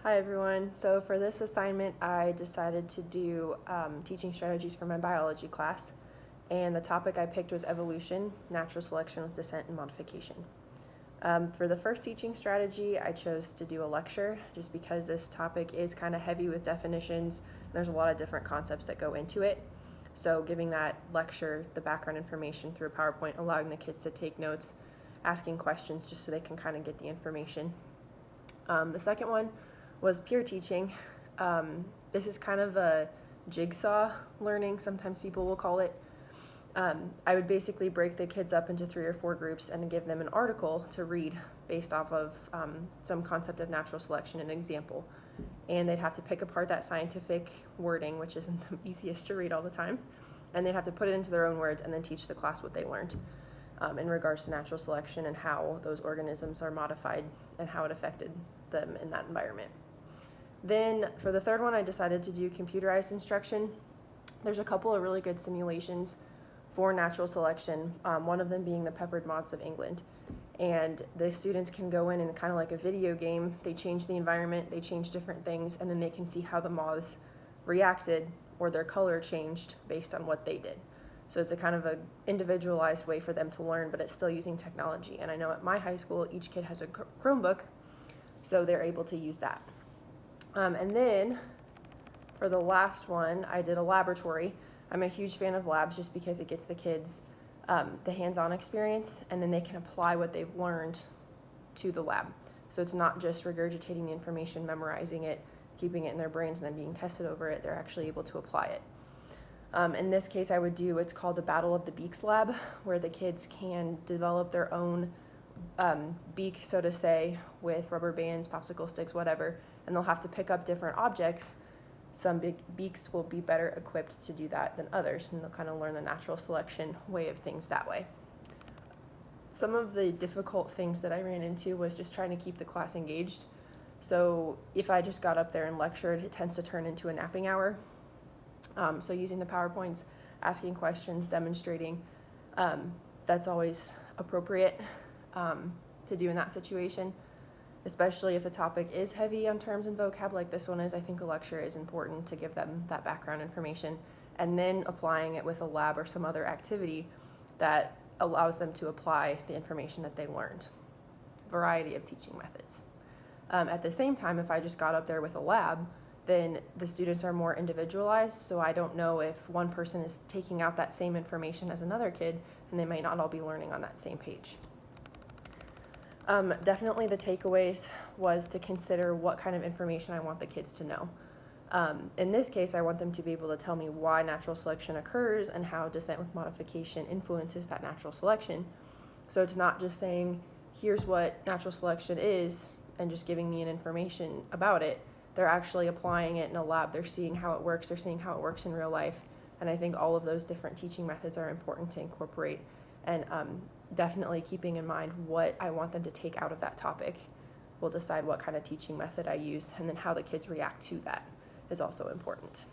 Hi everyone. So for this assignment, I decided to do teaching strategies for my biology class, and the topic I picked was evolution, natural selection with descent and modification. For the first teaching strategy, I chose to do a lecture just because this topic is kind of heavy with definitions. And there's a lot of different concepts that go into it. So giving that lecture the background information through a PowerPoint, allowing the kids to take notes, asking questions just so they can kind of get the information. The second one was peer teaching. This is kind of a jigsaw learning, sometimes people will call it. I would basically break the kids up into 3 or 4 groups and give them an article to read based off of some concept of natural selection, an example. And they'd have to pick apart that scientific wording, which isn't the easiest to read all the time, and they'd have to put it into their own words and then teach the class what they learned in regards to natural selection and how those organisms are modified and how it affected them in that environment. Then for the third one, I decided to do computerized instruction. There's a couple of really good simulations for natural selection, one of them being the Peppered Moths of England. And the students can go in and kind of like a video game, they change the environment, they change different things, and then they can see how the moths reacted or their color changed based on what they did. So it's a kind of a individualized way for them to learn, but it's still using technology. And I know at my high school, each kid has a Chromebook, so they're able to use that. And then for the last one, I did a laboratory. I'm a huge fan of labs just because it gets the kids the hands-on experience, and then they can apply what they've learned to the lab. So it's not just regurgitating the information, memorizing it, keeping it in their brains, and then being tested over it. They're actually able to apply it. In this case, I would do what's called the Battle of the Beaks lab, where the kids can develop their own beak, so to say, with rubber bands, popsicle sticks, whatever, and they'll have to pick up different objects. Some big beaks will be better equipped to do that than others, and they'll kind of learn the natural selection way of things that way. Some of the difficult things that I ran into was just trying to keep the class engaged. So if I just got up there and lectured, it tends to turn into a napping hour. So using the PowerPoints, asking questions, demonstrating, that's always appropriate to do in that situation, especially if the topic is heavy on terms and vocab like this one is. I think a lecture is important to give them that background information, and then applying it with a lab or some other activity that allows them to apply the information that they learned. Variety of teaching methods. At the same time, if I just got up there with a lab, then the students are more individualized, so I don't know if one person is taking out that same information as another kid, and they might not all be learning on that same page. Definitely the takeaways was to consider what kind of information I want the kids to know. In this case, I want them to be able to tell me why natural selection occurs and how descent with modification influences that natural selection. So it's not just saying, here's what natural selection is, and just giving me an information about it. They're actually applying it in a lab. They're seeing how it works. They're seeing how it works in real life. And I think all of those different teaching methods are important to incorporate, and definitely keeping in mind what I want them to take out of that topic will decide what kind of teaching method I use, and then how the kids react to that is also important.